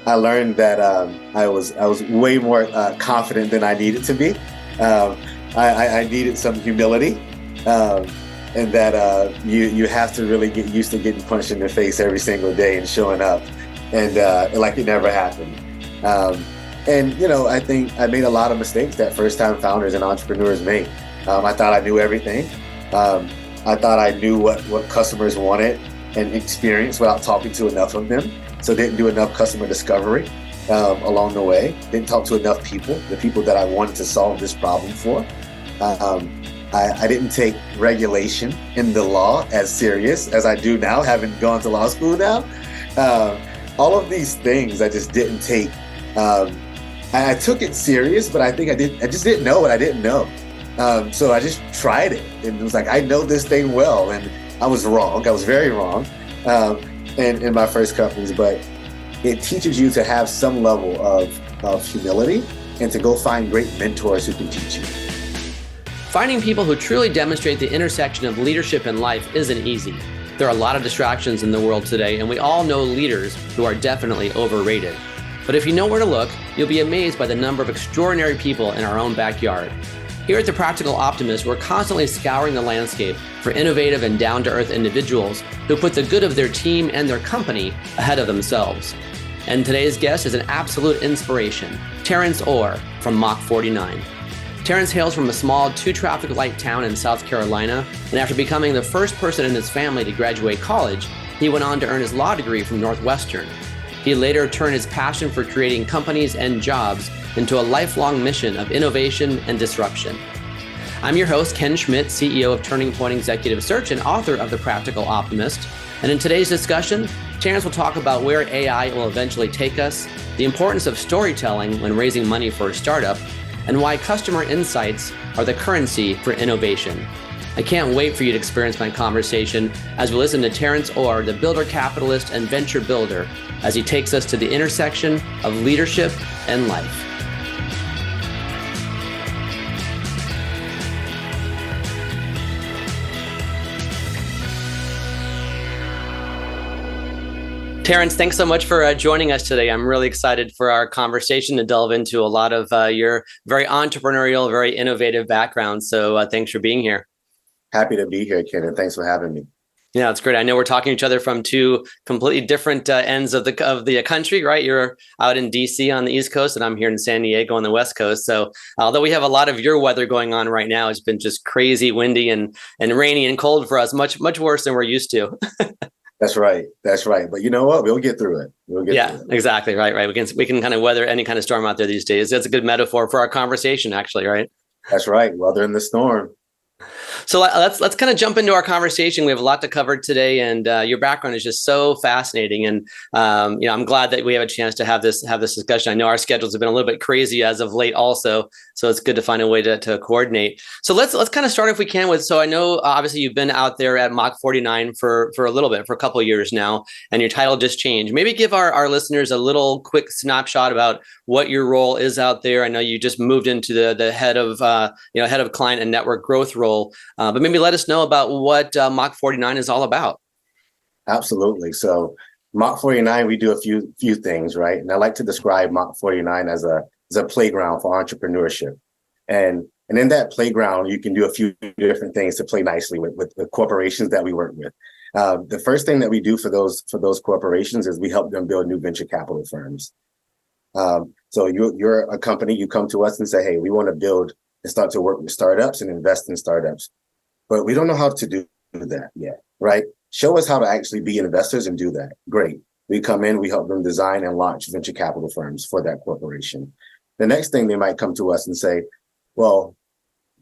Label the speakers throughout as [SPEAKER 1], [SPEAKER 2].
[SPEAKER 1] I learned that I was way more confident than I needed to be. I needed some humility, um, and that you have to really get used to getting punched in the face every single day and showing up, and like it never happened. Um, and I think I made a lot of mistakes that first-time founders and entrepreneurs make. I thought I knew everything. Um, I thought I knew what customers wanted and experienced without talking to enough of them. So didn't do enough customer discovery along the way. Didn't talk to enough people, the people that I wanted to solve this problem for. Um, I didn't take regulation in the law as serious as I do now, having gone to law school now. Um, all of these things I just didn't take. I took it serious, but I think I just didn't know what I didn't know. So I just tried it, and it was like, I know this thing well, and I was wrong. I was very wrong in my first companies, but it teaches you to have some level of humility and to go find great mentors who can teach you.
[SPEAKER 2] Finding people who truly demonstrate the intersection of leadership and life isn't easy. There are a lot of distractions in the world today, and we all know leaders who are definitely overrated. But if you know where to look, you'll be amazed by the number of extraordinary people in our own backyard. Here at The Practical Optimist, we're constantly scouring the landscape for innovative and down-to-earth individuals who put the good of their team and their company ahead of themselves. And today's guest is an absolute inspiration, Terrance Orr from Mach 49. Terrance hails from a small 2-traffic light town in South Carolina, and after becoming the first person in his family to graduate college, he went on to earn his law degree from Northwestern. He later turned his passion for creating companies and jobs into a lifelong mission of innovation and disruption. I'm your host, Ken Schmidt, CEO of Turning Point Executive Search and author of The Practical Optimist. And in today's discussion, Terrance will talk about where AI will eventually take us, the importance of storytelling when raising money for a startup, and why customer insights are the currency for innovation. I can't wait for you to experience my conversation as we listen to Terrance Orr, the builder capitalist and venture builder, as he takes us to the intersection of leadership and life. Terrance, thanks so much for joining us today. I'm really excited for our conversation to delve into a lot of your very entrepreneurial, very innovative background. So thanks for being here.
[SPEAKER 1] Happy to be here, Ken, and thanks for having me.
[SPEAKER 2] Yeah, it's great. I know we're talking to each other from two completely different ends of the country, right? You're out in DC on the East Coast, and I'm here in San Diego on the West Coast. So although we have a lot of your weather going on right now, it's been just crazy windy and rainy and cold for us, much worse than we're used to.
[SPEAKER 1] That's right. But you know what? We'll get through it. Through it.
[SPEAKER 2] Exactly. Right. We can kind of weather any kind of storm out there these days. That's a good metaphor for our conversation, actually, right?
[SPEAKER 1] That's right. Weathering the storm.
[SPEAKER 2] So let's kind of jump into our conversation. We have a lot to cover today, and your background is just so fascinating. And I'm glad that we have a chance to have this discussion. I know our schedules have been a little bit crazy as of late, also, so it's good to find a way to coordinate. So let's kind of start, if we can, with. So I know obviously you've been out there at Mach 49 for a little bit, for a couple of years now, and your title just changed. Maybe give our listeners a little quick snapshot about what your role is out there. I know you just moved into the head of head of client and network growth role. But maybe let us know about what Mach 49 is all about.
[SPEAKER 1] Absolutely. So Mach 49, we do a few things, right? And I like to describe Mach 49 as a playground for entrepreneurship. And in that playground, you can do a few different things to play nicely with the corporations that we work with. The first thing that we do for those corporations is we help them build new venture capital firms. So you're a company, you come to us and say, hey, we want to build and start to work with startups and invest in startups. But we don't know how to do that yet, right? Show us how to actually be investors and do that. Great. We come in, we help them design and launch venture capital firms for that corporation. The next thing, they might come to us and say, well,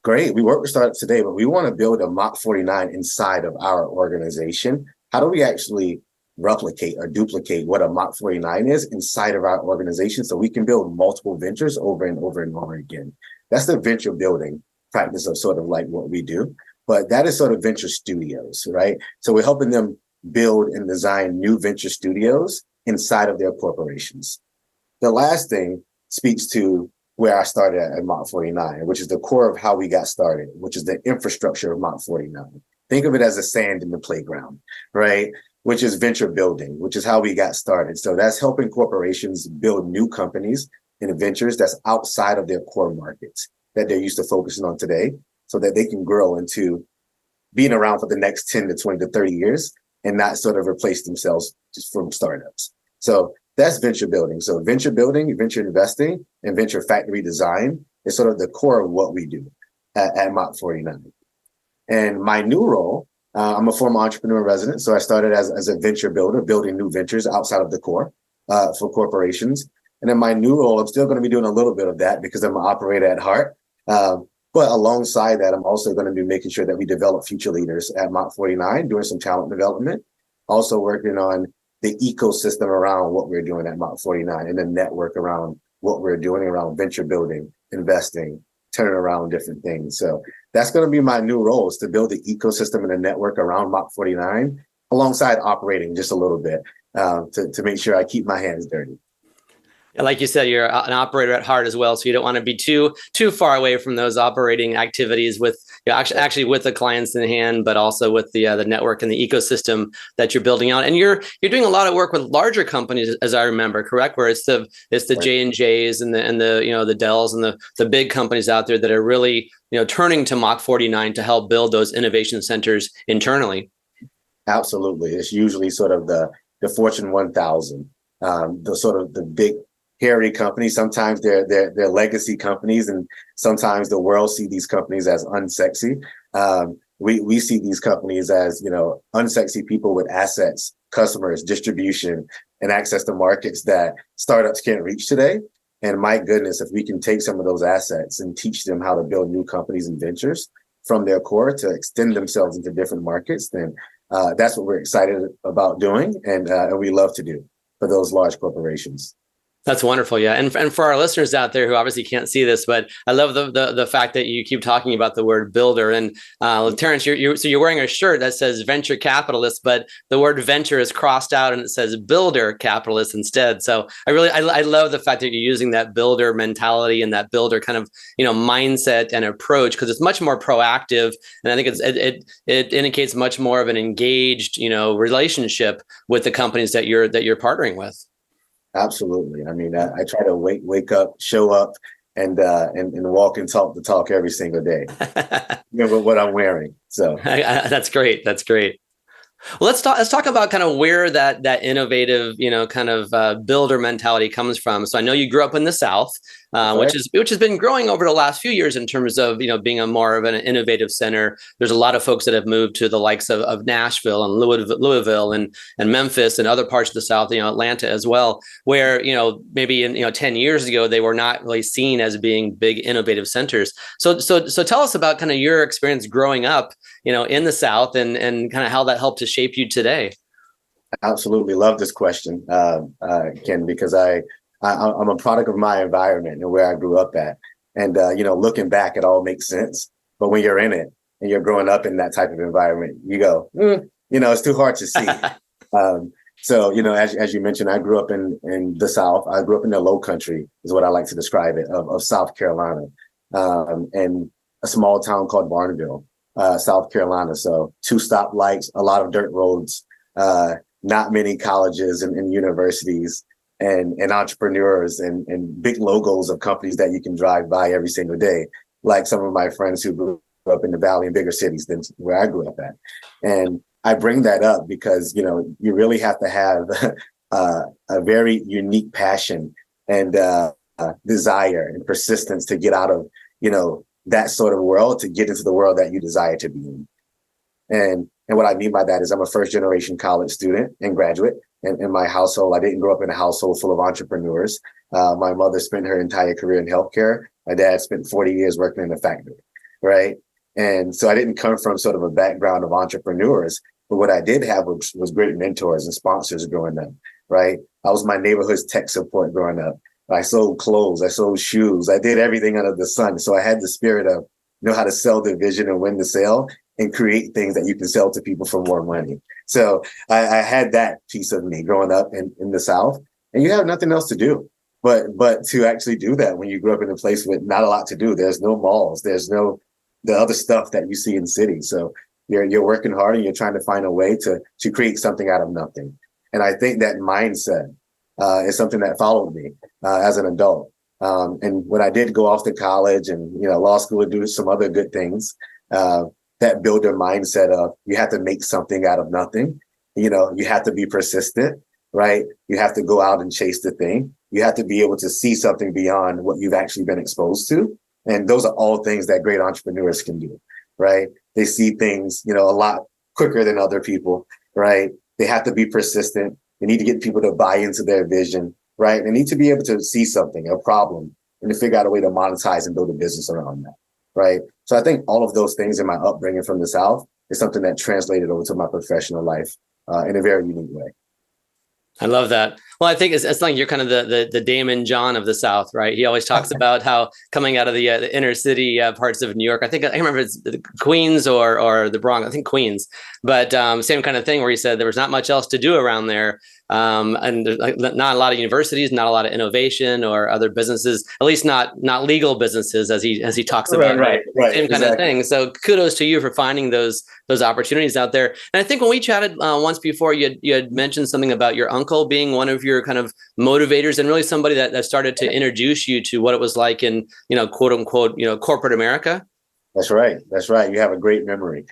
[SPEAKER 1] great, we work with startups today, but we want to build a Mach 49 inside of our organization. How do we actually replicate or duplicate what a Mach 49 is inside of our organization so we can build multiple ventures over and over and over again? That's the venture building practice of sort of like what we do, but that is sort of venture studios, right? So we're helping them build and design new venture studios inside of their corporations. The last thing speaks to where I started at Mach 49, which is the core of how we got started, which is the infrastructure of Mach 49. Think of it as the sand in the playground, right? which is venture building, which is how we got started. So that's helping corporations build new companies in ventures that's outside of their core markets that they're used to focusing on today, so that they can grow into being around for the next 10 to 20 to 30 years and not sort of replace themselves just from startups. So that's venture building. So venture building, venture investing, and venture factory design is sort of the core of what we do at Mach 49. And my new role, I'm a former entrepreneur in residence. So I started as a venture builder, building new ventures outside of the core for corporations. And in my new role, I'm still going to be doing a little bit of that because I'm an operator at heart. But alongside that, I'm also going to be making sure that we develop future leaders at Mach 49, doing some talent development, also working on the ecosystem around what we're doing at Mach 49 and the network around what we're doing around venture building, investing, turning around different things. So that's going to be my new role, is to build the ecosystem and the network around Mach 49 alongside operating just a little bit to make sure I keep my hands dirty.
[SPEAKER 2] And like you said, you're an operator at heart as well, so you don't want to be too far away from those operating activities with actually with the clients in hand, but also with the network and the ecosystem that you're building out. And you're doing a lot of work with larger companies, as I remember, correct? Where it's the J&Js and the Dells and the big companies out there that are really turning to Mach 49 to help build those innovation centers internally.
[SPEAKER 1] Absolutely, it's usually sort of the Fortune 1000, the sort of the big hairy companies. Sometimes they're legacy companies, and sometimes the world see these companies as unsexy. We see these companies as unsexy people with assets, customers, distribution, and access to markets that startups can't reach today. And my goodness, if we can take some of those assets and teach them how to build new companies and ventures from their core to extend themselves into different markets, then that's what we're excited about doing, and we love to do for those large corporations.
[SPEAKER 2] That's wonderful. Yeah. And for our listeners out there who obviously can't see this, but I love the fact that you keep talking about the word builder. And Terrance, you're wearing a shirt that says venture capitalist, but the word venture is crossed out and it says builder capitalist instead. So I love the fact that you're using that builder mentality and that builder kind of, mindset and approach, because it's much more proactive. And I think it indicates much more of an engaged, relationship with the companies that you're partnering with.
[SPEAKER 1] Absolutely. I mean, I try to wake up, show up, and walk and talk the talk every single day. With what I'm wearing. So
[SPEAKER 2] that's great. That's great. Well, let's talk about kind of where that innovative, builder mentality comes from. So I know you grew up in the South, which has been growing over the last few years in terms of being a more of an innovative center. There's a lot of folks that have moved to the likes of Nashville and Louisville and Memphis and other parts of the South, Atlanta as well, where maybe in 10 years ago they were not really seen as being big innovative centers. So tell us about kind of your experience growing up, in the South and kind of how that helped to shape you today.
[SPEAKER 1] Absolutely love this question, Ken, because I'm a product of my environment and where I grew up at. And, looking back, it all makes sense. But when you're in it and you're growing up in that type of environment, you go, it's too hard to see. So, as you mentioned, I grew up in the South. I grew up in the low country is what I like to describe it, of South Carolina, and a small town called Barneville, South Carolina. So 2 stoplights, a lot of dirt roads, not many colleges and universities, and entrepreneurs and big logos of companies that you can drive by every single day, like some of my friends who grew up in the Valley in bigger cities than where I grew up at. And I bring that up because, you really have to have a very unique passion and desire and persistence to get out of, that sort of world to get into the world that you desire to be in. And what I mean by that is I'm a first generation college student and graduate. And in my household, I didn't grow up in a household full of entrepreneurs. My mother spent her entire career in healthcare. My dad spent 40 years working in a factory, right? And so I didn't come from sort of a background of entrepreneurs, but what I did have was great mentors and sponsors growing up, right? I was my neighborhood's tech support growing up. I sold clothes, I sold shoes, I did everything under the sun. So I had the spirit of know how to sell the vision and win the sale and create things that you can sell to people for more money. So I had that piece of me growing up in the South, and you have nothing else to do but to actually do that when you grew up in a place with not a lot to do. There's no malls, there's no the other stuff that you see in cities. So You're working hard and you're trying to find a way to create something out of nothing. And I think that mindset is something that followed me as an adult. And when I did go off to college and law school and do some other good things, that builder mindset of you have to make something out of nothing. You have to be persistent, right? You have to go out and chase the thing. You have to be able to see something beyond what you've actually been exposed to. And those are all things that great entrepreneurs can do, right? They see things, a lot quicker than other people, right? They have to be persistent. They need to get people to buy into their vision, right? They need to be able to see something, a problem, and to figure out a way to monetize and build a business around that, right? So I think all of those things in my upbringing from the South is something that translated over to my professional life in a very unique way.
[SPEAKER 2] I love that. Well, I think it's like you're kind of the Damon John of the South, right? He always talks about how coming out of the inner city parts of New York, I can't remember if it's Queens or the Bronx, I think Queens, but same kind of thing where he said there was not much else to do around there. And there's not a lot of universities, not a lot of innovation or other businesses, at least not legal businesses as he talks about,
[SPEAKER 1] right,
[SPEAKER 2] same kind of thing. So kudos to you for finding those opportunities out there. And I think when we chatted once before, you had mentioned something about your uncle being one of your kind of motivators and really somebody that started to introduce you to what it was like in, quote unquote, corporate America.
[SPEAKER 1] That's right. You have a great memory,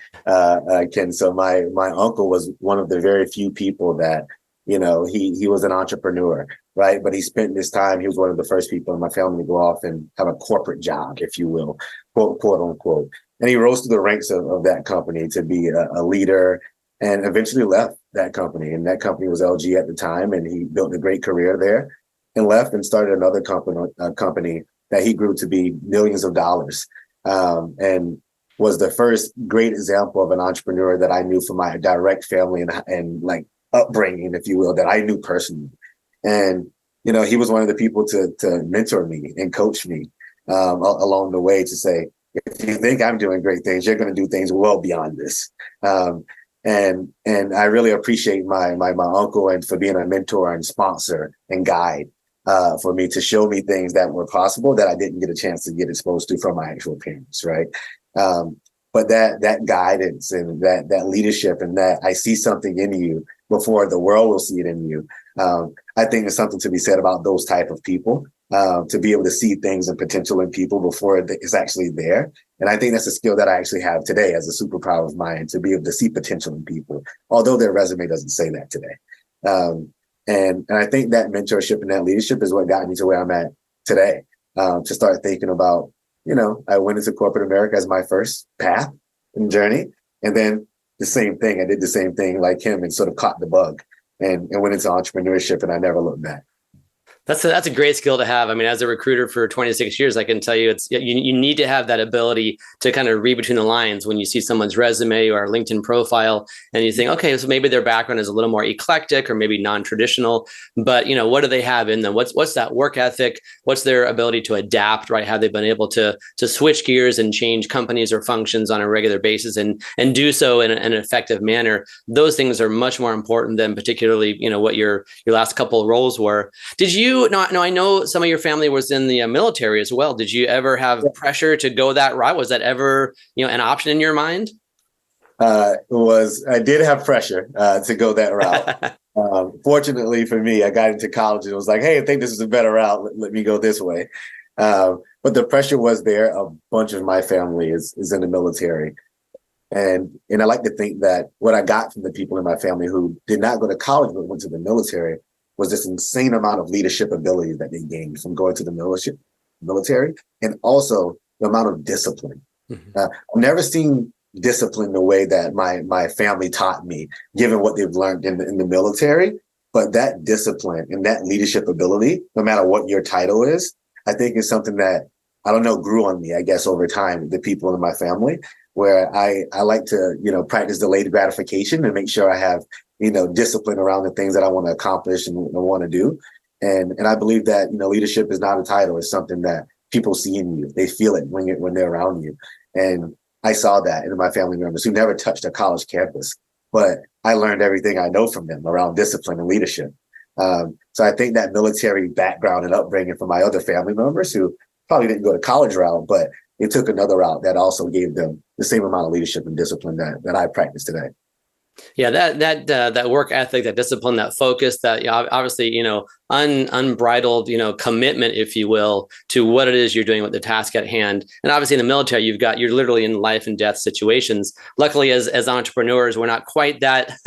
[SPEAKER 1] Ken. So my uncle was one of the very few people that, he was an entrepreneur, right? But he spent this time, he was one of the first people in my family to go off and have a corporate job, if you will, quote unquote. And he rose through the ranks of that company to be a leader and eventually left that company. And that company was LG at the time. And he built a great career there and left and started another company that he grew to be millions of dollars. And was the first great example of an entrepreneur that I knew from my direct family and like upbringing, if you will, that I knew personally. And, he was one of the people to mentor me and coach me along the way to say, if you think I'm doing great things, you're going to do things well beyond this. And I really appreciate my uncle and for being a mentor and sponsor and guide for me to show me things that were possible that I didn't get a chance to get exposed to from my actual parents, right? But that guidance and that leadership and that I see something in you before the world will see it in you. I think there's something to be said about those type of people, to be able to see things and potential in people before it's actually there. And I think that's a skill that I actually have today as a superpower of mine, to be able to see potential in people, although their resume doesn't say that today. And I think that mentorship and that leadership is what got me to where I'm at today, to start thinking about, I went into corporate America as my first path and journey. And then I did the same thing like him and sort of caught the bug and went into entrepreneurship, and I never looked back.
[SPEAKER 2] That's a great skill to have. I mean, as a recruiter for 26 years, I can tell you you need to have that ability to kind of read between the lines when you see someone's resume or LinkedIn profile and you think, okay, so maybe their background is a little more eclectic or maybe non-traditional, but what do they have in them? What's that work ethic? What's their ability to adapt, right? How they've been able to switch gears and change companies or functions on a regular basis and do so in an effective manner. Those things are much more important than particularly, what your last couple of roles were. Did you no, I know some of your family was in the military as well. Did you ever have pressure to go that route? Was that ever, an option in your mind?
[SPEAKER 1] I did have pressure to go that route. Fortunately for me, I got into college and was like, hey, I think this is a better route. Let me go this way. But the pressure was there. A bunch of my family is in the military. And I like to think that what I got from the people in my family who did not go to college but went to the military was this insane amount of leadership ability that they gained from going to the military, and also the amount of discipline.
[SPEAKER 2] Mm-hmm.
[SPEAKER 1] I've never seen discipline the way that my family taught me, given what they've learned in the military. But that discipline and that leadership ability, no matter what your title is, I think is something that, I don't know, grew on me, I guess, over time, the people in my family, where I like to, practice delayed gratification and make sure I have, discipline around the things that I want to accomplish and want to do. And I believe that, leadership is not a title. It's something that people see in you. They feel it when they're around you. And I saw that in my family members who never touched a college campus, but I learned everything I know from them around discipline and leadership. So I think that military background and upbringing from my other family members who probably didn't go to college route, but they took another route that also gave them the same amount of leadership and discipline that I practice today.
[SPEAKER 2] Yeah, that work ethic, that discipline, that focus, that obviously, unbridled, commitment, if you will, to what it is you're doing with the task at hand. And obviously in the military, you're literally in life and death situations. Luckily, as entrepreneurs, we're not quite that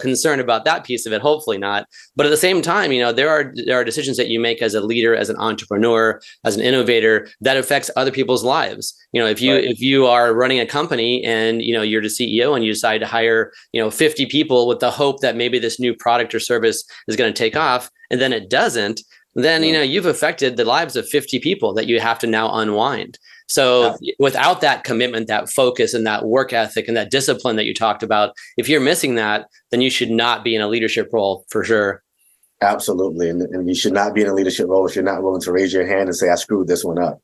[SPEAKER 2] concerned about that piece of it. Hopefully not. But at the same time, there are decisions that you make as a leader, as an entrepreneur, as an innovator that affects other people's lives. If you are running a company and you're the CEO and you decide to hire 50 people with the hope that maybe this new product or service is going to take off, and then it doesn't, then you've affected the lives of 50 people that you have to now unwind. So without that commitment, that focus, and that work ethic, and that discipline that you talked about, if you're missing that, then you should not be in a leadership role, for sure.
[SPEAKER 1] Absolutely. And you should not be in a leadership role if you're not willing to raise your hand and say, I screwed this one up.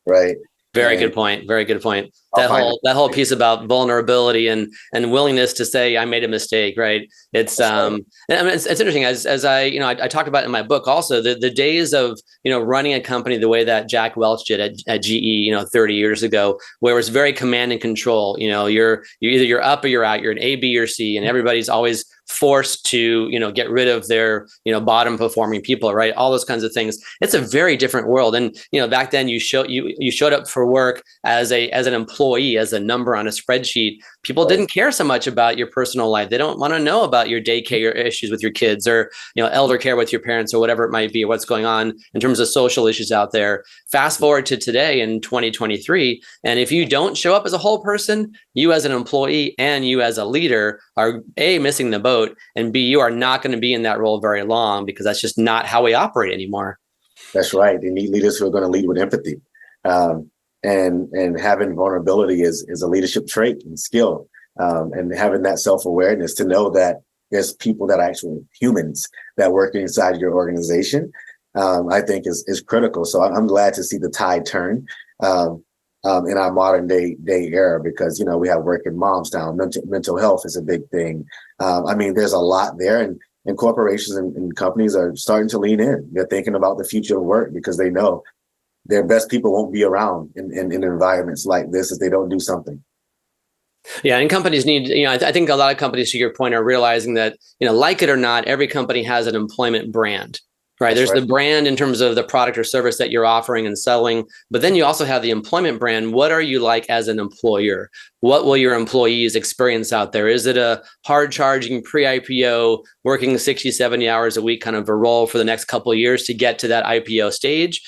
[SPEAKER 1] Right.
[SPEAKER 2] Very good point. Very good point. That whole piece about vulnerability and willingness to say I made a mistake, right? It's it's interesting as I talked about in my book also, the days of running a company the way that Jack Welch did at GE 30 years ago, where it was very command and control. You're either you're up or you're out. You're an A, B, or C, and everybody's always forced to get rid of their bottom performing people, right? All those kinds of things. It's a very different world. And back then you showed up for work as an employee, as a number on a spreadsheet. People didn't care so much about your personal life. They don't want to know about your daycare issues with your kids, or elder care with your parents, or whatever it might be, or what's going on in terms of social issues out there. Fast forward to today in 2023, and if you don't show up as a whole person, you as an employee and you as a leader are A, missing the boat, and B, you are not going to be in that role very long, because that's just not how we operate anymore.
[SPEAKER 1] That's right. They need leaders who are going to lead with empathy. And having vulnerability is a leadership trait and skill. And having that self-awareness to know that there's people that are actually humans that work inside your organization, I think is critical. So I'm glad to see the tide turn in our modern day era, because, we have working moms down. Mental health is a big thing. There's a lot there, and corporations and companies are starting to lean in. They're thinking about the future of work, because they know their best people won't be around in environments like this if they don't do something.
[SPEAKER 2] Yeah, and companies need, I think a lot of companies, to your point, are realizing that, like it or not, every company has an employment brand. Right. There's the brand in terms of the product or service that you're offering and selling. But then you also have the employment brand. What are you like as an employer? What will your employees experience out there? Is it a hard charging pre-IPO, working 60, 70 hours a week kind of a role for the next couple of years to get to that IPO stage?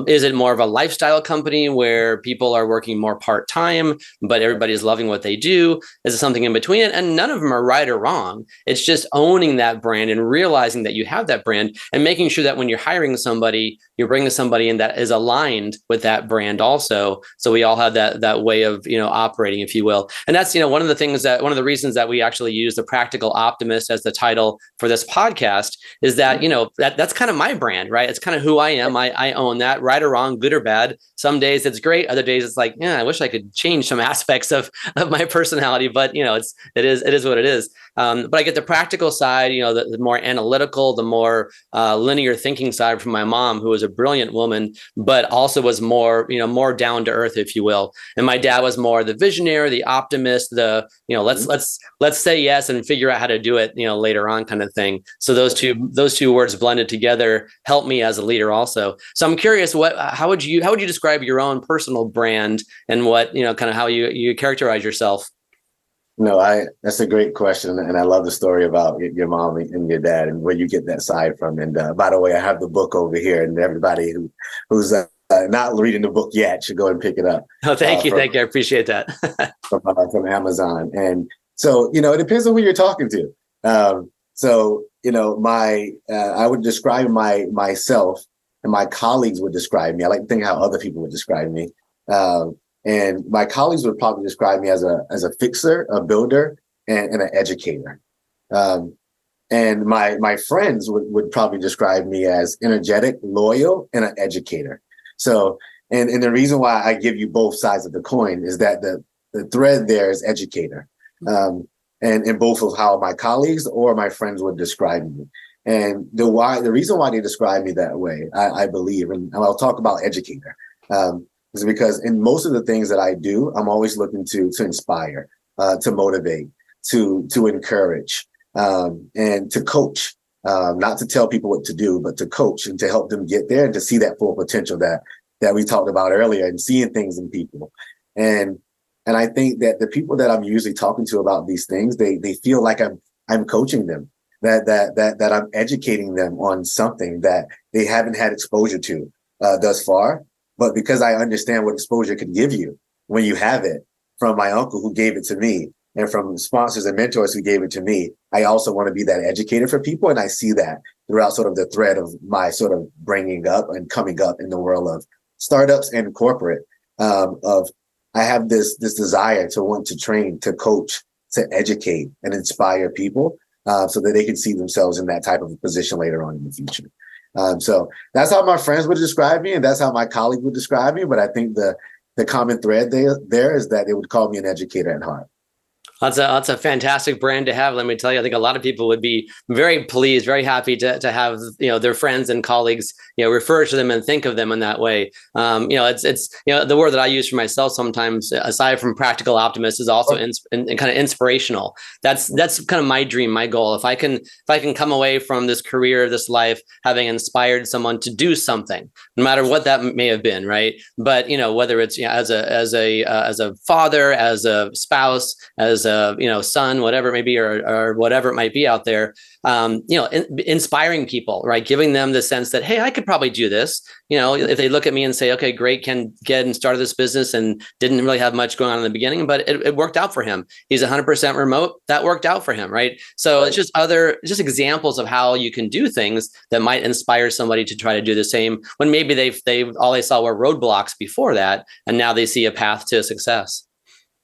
[SPEAKER 2] Is it more of a lifestyle company where people are working more part-time, but everybody's loving what they do? Is it something in between? And none of them are right or wrong. It's just owning that brand and realizing that you have that brand, and making sure that when you're hiring somebody, you're bringing somebody in that is aligned with that brand also. So we all have that way of, operating, if you will. And that's, one of the reasons that we actually use the Practical Optimist as the title for this podcast is that, that's kind of my brand, right? It's kind of who I am. I own that, right or wrong, good or bad. Some days it's great. Other days it's like, I wish I could change some aspects of my personality, but it is what it is. But I get the practical side, the more analytical, the more linear thinking side from my mom, who was a brilliant woman, but also was more down to earth, if you will. And my dad was more the visionary, the optimist, let's say yes and figure out how to do it, later on kind of thing. So those two words blended together help me as a leader also. So I'm curious, how would you describe your own personal brand, and what, kind of how you characterize yourself?
[SPEAKER 1] That's a great question. And I love the story about your mom and your dad and where you get that side from. And by the way, I have the book over here, and everybody who's not reading the book yet should go and pick it up.
[SPEAKER 2] Oh, thank you. I appreciate that.
[SPEAKER 1] from Amazon. And so, it depends on who you're talking to. I would describe myself, and my colleagues would describe me. I like to think how other people would describe me. And my colleagues would probably describe me as a fixer, a builder, and an educator. And my friends would probably describe me as energetic, loyal, and an educator. So, and the reason why I give you both sides of the coin is that the thread there is educator. And both of how my colleagues or my friends would describe me. And the reason why they describe me that way, I believe, and I'll talk about educator. is because in most of the things that I do, I'm always looking to inspire, to motivate, to encourage, and to coach. Not to tell people what to do, but to coach and to help them get there and to see that full potential that we talked about earlier, and seeing things in people. And I think that the people that I'm usually talking to about these things, they feel like I'm coaching them, that I'm educating them on something that they haven't had exposure to thus far. But because I understand what exposure can give you when you have it, from my uncle who gave it to me, and from sponsors and mentors who gave it to me, I also want to be that educator for people. And I see that throughout sort of the thread of my sort of bringing up and coming up in the world of startups and corporate, of I have this desire to want to train, to coach, to educate and inspire people, so that they can see themselves in that type of a position later on in the future. So that's how my friends would describe me, and that's how my colleagues would describe me. But I think the common thread there is that they would call me an educator at heart.
[SPEAKER 2] That's a fantastic brand to have. Let me tell you, I think a lot of people would be very pleased, very happy to have, their friends and colleagues, refer to them and think of them in that way. It's the word that I use for myself sometimes, aside from practical optimist, is also kind of inspirational. That's kind of my dream, my goal. If I can come away from this career, this life, having inspired someone to do something, no matter what that may have been, right? But whether it's as a father, as a spouse, as a son, whatever it may be, or whatever it might be out there, inspiring people, right? Giving them the sense that, hey, I could probably do this. If they look at me and say, okay, great, Ken get and started this business and didn't really have much going on in the beginning, but it worked out for him. He's 100% remote. That worked out for him, right? So it's just examples of how you can do things that might inspire somebody to try to do the same when maybe they all they saw were roadblocks before that, and now they see a path to success.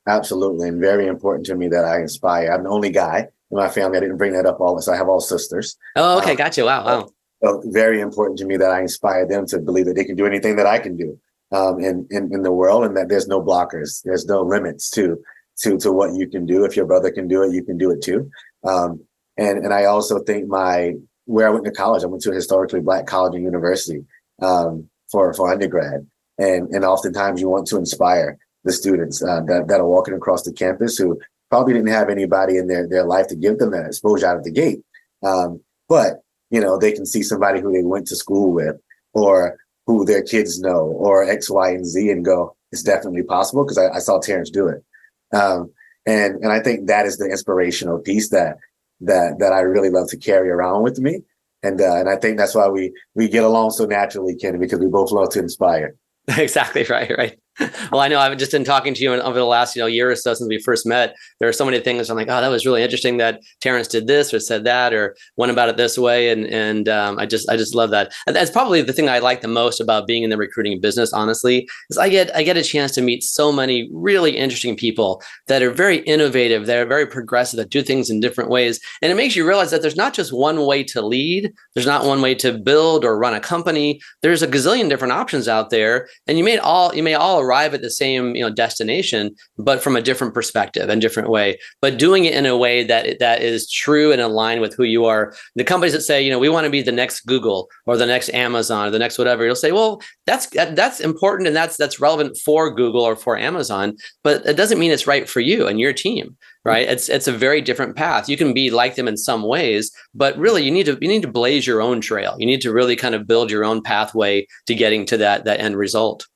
[SPEAKER 1] Absolutely. And very important to me that I inspire. I'm the only guy in my family. I didn't bring that up all this. I have all sisters.
[SPEAKER 2] Oh, okay. Gotcha. Wow.
[SPEAKER 1] So very important to me that I inspire them to believe that they can do anything that I can do in the world, and that there's no blockers. There's no limits to what you can do. If your brother can do it, you can do it too. And I also think where I went to college, I went to a historically Black college and university for undergrad. And oftentimes you want to inspire the students that are walking across the campus who probably didn't have anybody in their life to give them that exposure out of the gate. But, they can see somebody who they went to school with, or who their kids know, or X, Y, and Z, and go, it's definitely possible because I saw Terrance do it. And I think that is the inspirational piece that I really love to carry around with me. And I think that's why we get along so naturally, Ken, because we both love to inspire.
[SPEAKER 2] Exactly. Right. Well, I know I've just been talking to you over the last, year or so since we first met. There are so many things I'm like, oh, that was really interesting that Terrance did this or said that or went about it this way. And I just love that. And that's probably the thing I like the most about being in the recruiting business, honestly, is I get a chance to meet so many really interesting people that are very innovative, that are very progressive, that do things in different ways. And it makes you realize that there's not just one way to lead. There's not one way to build or run a company. There's a gazillion different options out there. And you may all arrive at the same destination, but from a different perspective and different way, but doing it in a way that is true and aligned with who you are. The companies that say, we want to be the next Google or the next Amazon or the next whatever, you'll say, well, that's important and that's relevant for Google or for Amazon, but it doesn't mean it's right for you and your team. Right. It's a very different path. You can be like them in some ways, but really you need to blaze your own trail. You need to really kind of build your own pathway to getting to that end result.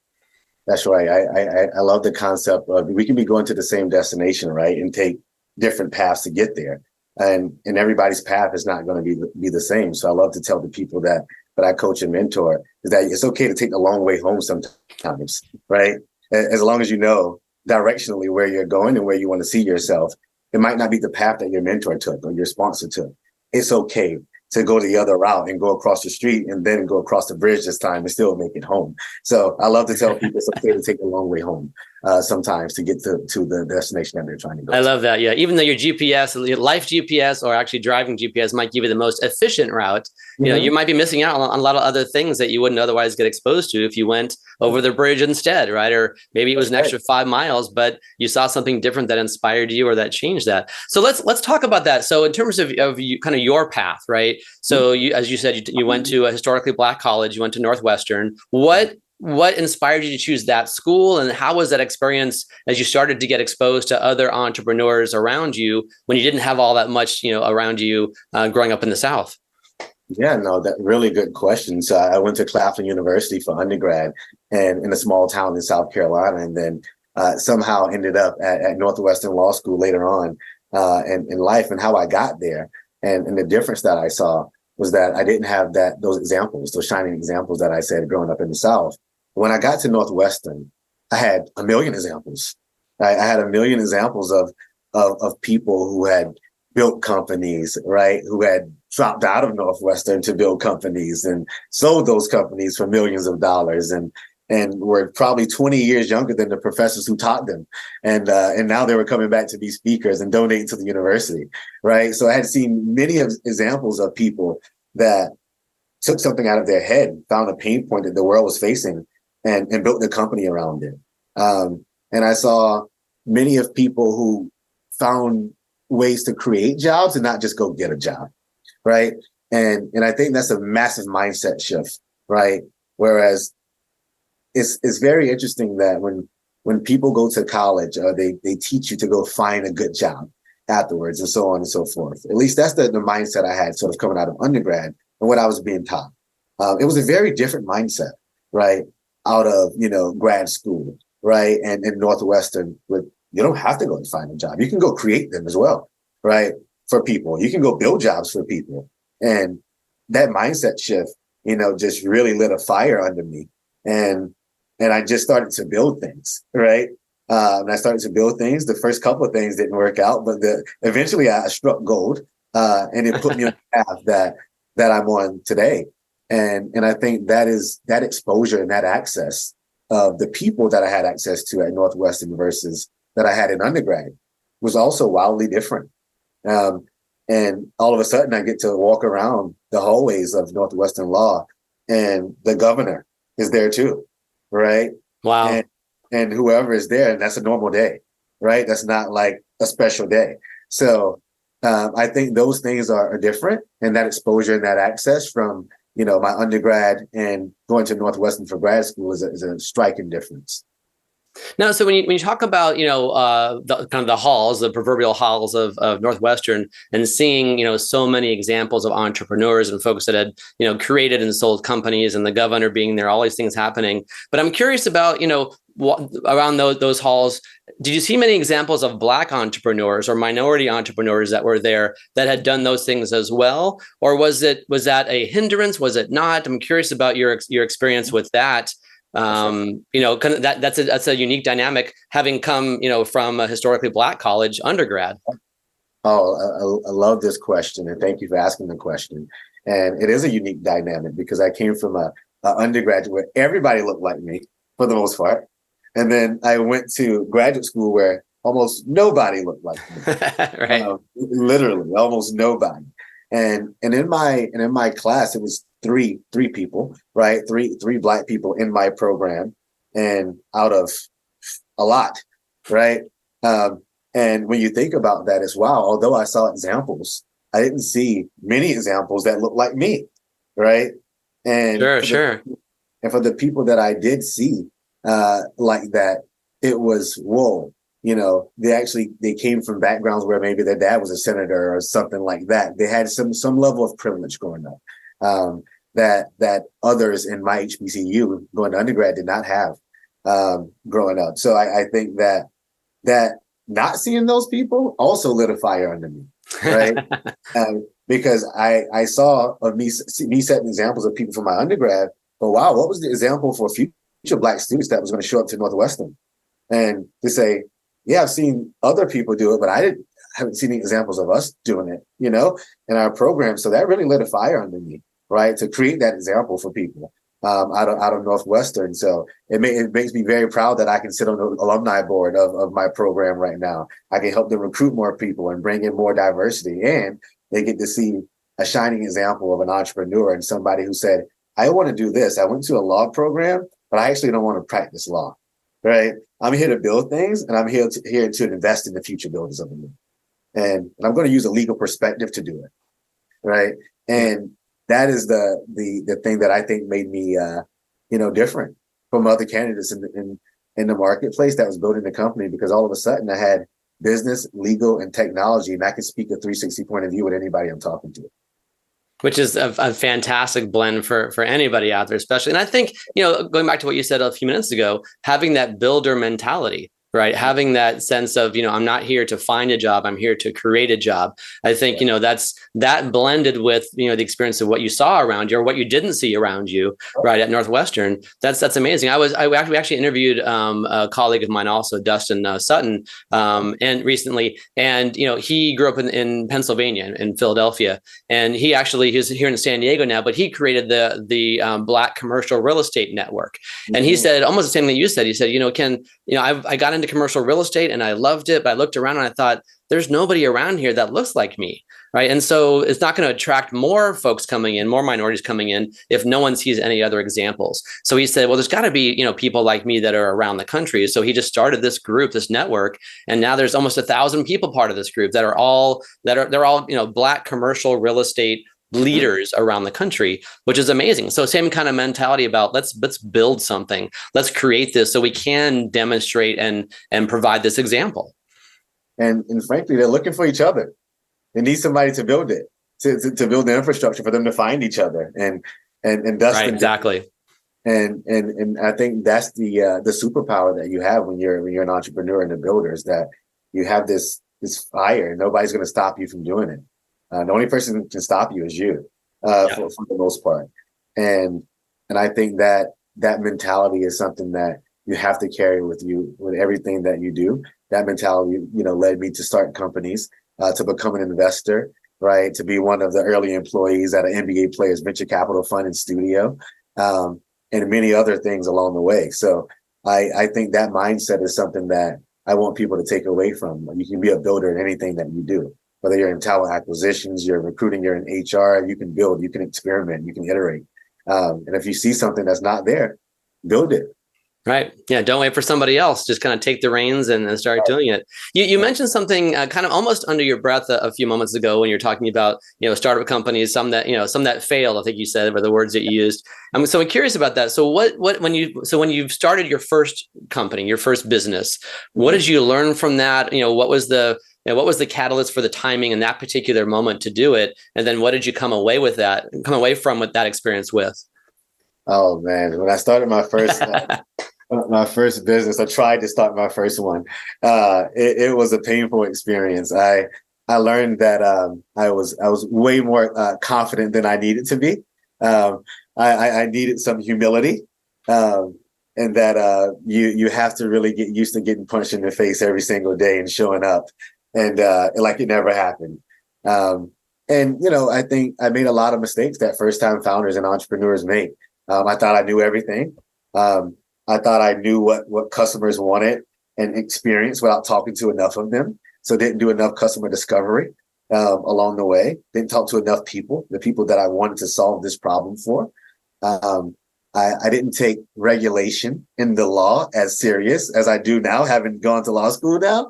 [SPEAKER 1] That's right. I love the concept of we can be going to the same destination, right, and take different paths to get there, and everybody's path is not going to be the same. So I love to tell the people that I coach and mentor is that it's okay to take the long way home sometimes, right? As long as you know directionally where you're going and where you want to see yourself. It might not be the path that your mentor took or your sponsor took. It's okay to go the other route and go across the street and then go across the bridge this time and still make it home. So I love to tell people it's okay to take a long way home sometimes to get to the destination that they're trying to go.
[SPEAKER 2] I love that. Yeah. Even though your GPS, your life GPS or actually driving GPS might give you the most efficient route, you might be missing out on a lot of other things that you wouldn't otherwise get exposed to if you went over the bridge instead, right? Or maybe it was an extra 5 miles, but you saw something different that inspired you or that changed that. So let's talk about that. So in terms of you, kind of your path, right? So you, as you said, you went to a historically Black college, you went to Northwestern. What what inspired you to choose that school, and how was that experience as you started to get exposed to other entrepreneurs around you when you didn't have all that much, around you growing up in the South?
[SPEAKER 1] Yeah, no, that really good question. So I went to Claflin University for undergrad and in a small town in South Carolina, and then somehow ended up at Northwestern Law School later on in life. And how I got there and the difference that I saw was that I didn't have those examples, those shining examples that I said growing up in the South. When I got to Northwestern, I had a million examples. I had a million examples of people who had built companies, right? Who had dropped out of Northwestern to build companies and sold those companies for millions of dollars and were probably 20 years younger than the professors who taught them. And now they were coming back to be speakers and donating to the university, right? So I had seen many examples of people that took something out of their head, found a pain point that the world was facing and built a company around it. And I saw many of people who found ways to create jobs and not just go get a job, right? And I think that's a massive mindset shift, right? Whereas it's very interesting that when people go to college, they teach you to go find a good job afterwards and so on and so forth. At least that's the mindset I had sort of coming out of undergrad and what I was being taught. It was a very different mindset, right? Out of, grad school, right? And in Northwestern, you don't have to go and find a job. You can go create them as well, right? For people, you can go build jobs for people. And that mindset shift, just really lit a fire under me. And I just started to build things, right? And I started to build things. The first couple of things didn't work out, but eventually I struck gold, and it put me on the path that I'm on today. And I think that exposure and that access of the people that I had access to at Northwestern versus that I had in undergrad was also wildly different. And all of a sudden I get to walk around the hallways of Northwestern Law and the governor is there too, right?
[SPEAKER 2] Wow.
[SPEAKER 1] And whoever is there, and that's a normal day, right? That's not like a special day. So I think those things are different, and that exposure and that access from, my undergrad and going to Northwestern for grad school is a striking difference.
[SPEAKER 2] Now, so when you talk about, the kind of the halls, the proverbial halls of Northwestern, and seeing, so many examples of entrepreneurs and folks that had, created and sold companies, and the governor being there, all these things happening. But I'm curious about, around those halls, did you see many examples of Black entrepreneurs or minority entrepreneurs that were there that had done those things as well? Or was that a hindrance? Was it not? I'm curious about your experience with that. Kind of that's a unique dynamic, having come, from a historically Black college undergrad.
[SPEAKER 1] Oh, I love this question, and thank you for asking the question. And it is a unique dynamic because I came from a undergraduate where everybody looked like me for the most part, and then I went to graduate school where almost nobody looked like me.
[SPEAKER 2] Right.
[SPEAKER 1] Literally, almost nobody. And in my class, it was three people, right? Three Black people in my program, and out of a lot, right? And when you think about that as well, although I saw examples, I didn't see many examples that looked like me, right? And
[SPEAKER 2] Sure.
[SPEAKER 1] And for the people that I did see like that, it was whoa. They came from backgrounds where maybe their dad was a senator or something like that. They had some level of privilege growing up that others in my HBCU going to undergrad did not have growing up. So I think that not seeing those people also lit a fire under me, right? Because I saw of me setting examples of people from my undergrad. But wow, what was the example for future Black students that was going to show up to Northwestern? And to say, yeah, I've seen other people do it, but I haven't seen any examples of us doing it, in our program. So that really lit a fire under me, right? To create that example for people out of Northwestern. So it makes me very proud that I can sit on the alumni board of my program right now. I can help them recruit more people and bring in more diversity. And they get to see a shining example of an entrepreneur and somebody who said, I want to do this. I went to a law program, but I actually don't want to practice law, right? I'm here to build things, and I'm here to invest in the future builders of the world. And I'm going to use a legal perspective to do it, right? And that is the thing that I think made me, different. from other candidates in the marketplace that was building the company, because all of a sudden I had business, legal, and technology, and I could speak a 360 point of view with anybody I'm talking to.
[SPEAKER 2] Which is a fantastic blend for anybody out there, especially. And I think, going back to what you said a few minutes ago, having that builder mentality, right? Having that sense of, I'm not here to find a job, I'm here to create a job. I think, that's that blended with, the experience of what you saw around you or what you didn't see around you, right, at Northwestern. That's amazing. I actually interviewed a colleague of mine also, Dustin Sutton, and recently, and, he grew up in Pennsylvania, in Philadelphia, and he's here in San Diego now, but he created the Black commercial real estate network. And he said almost the same thing you said. He said, Ken, I got into commercial real estate and I loved it, but I looked around and I thought, there's nobody around here that looks like me, right? And so it's not going to attract more folks coming in, more minorities coming in, if no one sees any other examples. So he said, well, there's got to be, people like me that are around the country. So he just started this group, this network, and now there's almost 1,000 people part of this group they're all Black commercial real estate leaders around the country, which is amazing. So same kind of mentality about let's build something, let's create this so we can demonstrate and provide this example.
[SPEAKER 1] And frankly, they're looking for each other. They need somebody to build it, to build the infrastructure for them to find each other. And Dustin,
[SPEAKER 2] right, exactly.
[SPEAKER 1] And I think that's the superpower that you have when you're an entrepreneur and a builder, is that you have this fire, and nobody's going to stop you from doing it. The only person who can stop you is you, for the most part. And I think that mentality is something that you have to carry with you with everything that you do. That mentality, led me to start companies, to become an investor, right? To be one of the early employees at an NBA Players Venture Capital Fund and studio, and many other things along the way. So I think that mindset is something that I want people to take away from. You can be a builder in anything that you do. Whether you're in talent acquisitions, you're recruiting, you're in HR, you can build, you can experiment, you can iterate. And if you see something that's not there, build it.
[SPEAKER 2] Right. Yeah. Don't wait for somebody else. Just kind of take the reins and start doing it. You mentioned something kind of almost under your breath a few moments ago when you're talking about, startup companies, some that failed, I think you said, were the words that you used. So I'm curious about that. So when you started your first company, your first business, what did you learn from that? What was the catalyst for the timing in that particular moment to do it? And then what did you come away from that experience with?
[SPEAKER 1] Oh man, when I started my first my first business, I tried to start my first one. It was a painful experience. I learned that I was way more confident than I needed to be. I needed some humility, and that you have to really get used to getting punched in the face every single day and showing up, and like it never happened. I think I made a lot of mistakes that first-time founders and entrepreneurs make. I thought I knew everything. I thought I knew what customers wanted and experienced without talking to enough of them. So didn't do enough customer discovery along the way. Didn't talk to enough people, the people that I wanted to solve this problem for. I didn't take regulation in the law as serious as I do now, having gone to law school now.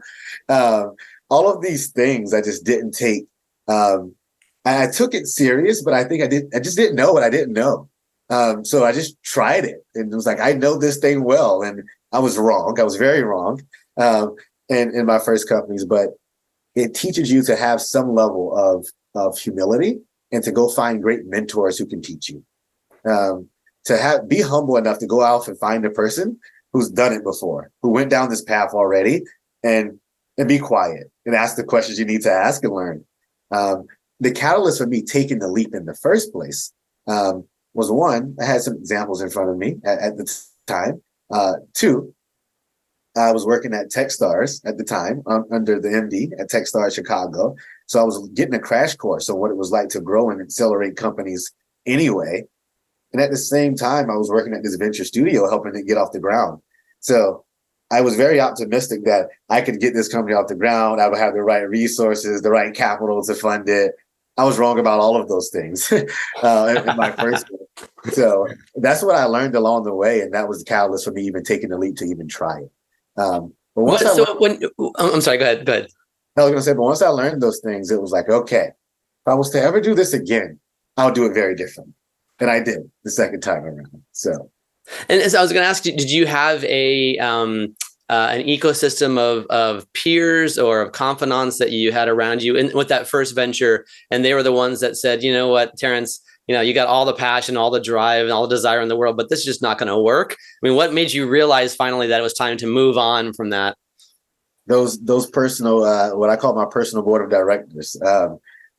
[SPEAKER 1] All of these things I just didn't take. I took it serious, but I think I just didn't know what I didn't know. So I just tried it, and it was like, I know this thing well, and I was wrong. I was very wrong in my first companies, but it teaches you to have some level of humility and to go find great mentors who can teach you. Be humble enough to go out and find a person who's done it before, who went down this path already, and be quiet and ask the questions you need to ask and learn. The catalyst for me taking the leap in the first place was, one, I had some examples in front of me at the time. Two, I was working at Techstars at the time under the MD at Techstars Chicago. So I was getting a crash course on what it was like to grow and accelerate companies anyway. And at the same time, I was working at this venture studio, helping it get off the ground. So I was very optimistic that I could get this company off the ground. I would have the right resources, the right capital to fund it. I was wrong about all of those things in my first one. So that's what I learned along the way. And that was the catalyst for me even taking the leap to even try it. I'm sorry, go ahead. I was going to say, but once I learned those things, it was like, okay, if I was to ever do this again, I'll do it very different. And I did the second time around. So
[SPEAKER 2] And as I was going to ask you, did you have an ecosystem of peers or of confidants that you had around you with that first venture, and they were the ones that said, you know what, Terrance, you got all the passion, all the drive, and all the desire in the world, but this is just not going to work? I mean, what made you realize finally that it was time to move on from that?
[SPEAKER 1] Those personal, what I call my personal board of directors,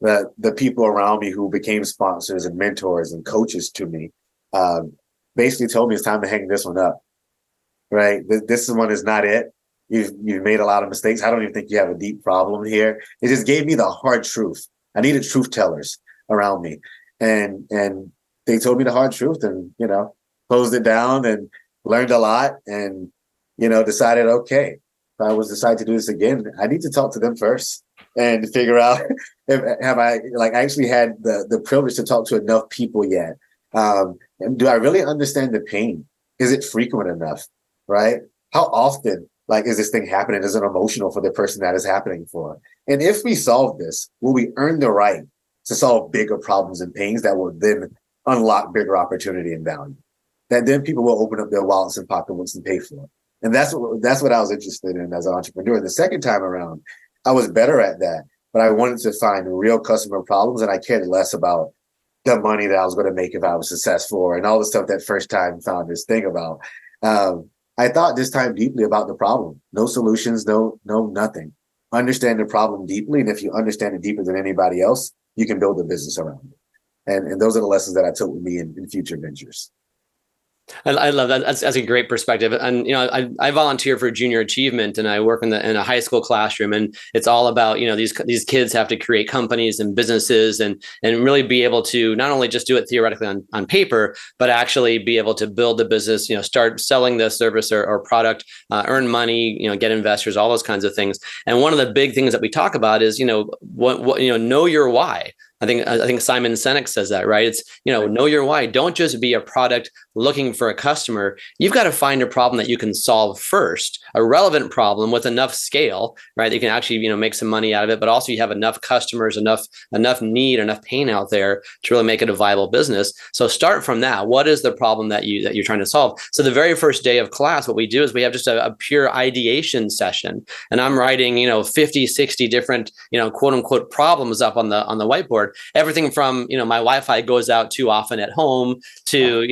[SPEAKER 1] the people around me who became sponsors and mentors and coaches to me, basically told me it's time to hang this one up. Right, this one is not it. You've made a lot of mistakes. I don't even think you have a deep problem here. It just gave me the hard truth. I needed truth tellers around me, and they told me the hard truth, and closed it down and learned a lot, and decided, okay, if I was decide to do this again, I need to talk to them first and figure out have I actually had the privilege to talk to enough people yet, and do I really understand the pain? Is it frequent enough? Right? How often, is this thing happening? Is it emotional for the person that is happening for? And if we solve this, will we earn the right to solve bigger problems and pains that will then unlock bigger opportunity and value? That then people will open up their wallets and pocketbooks and pay for it. And that's what I was interested in as an entrepreneur. The second time around, I was better at that, but I wanted to find real customer problems, and I cared less about the money that I was going to make if I was successful and all the stuff that first time founders think about. I thought this time deeply about the problem. No solutions, no nothing. Understand the problem deeply, and if you understand it deeper than anybody else, you can build a business around it. And those are the lessons that I took with me in future ventures.
[SPEAKER 2] I love that. That's a great perspective. And, I volunteer for junior achievement, and I work in a high school classroom, and it's all about, these kids have to create companies and businesses and really be able to not only just do it theoretically on paper, but actually be able to build the business, start selling the service or product, earn money, get investors, all those kinds of things. And one of the big things that we talk about is, know your why. I think Simon Sinek says that, right? It's, know your why. Don't just be a product looking for a customer. You've got to find a problem that you can solve first, a relevant problem with enough scale, right? That you can actually, make some money out of it, but also you have enough customers, enough need, enough pain out there to really make it a viable business. So start from that. What is the problem that you're trying to solve? So the very first day of class, what we do is we have just a pure ideation session, and I'm writing, 50, 60 different, quote unquote problems up on the whiteboard. Everything from, my Wi-Fi goes out too often at home to,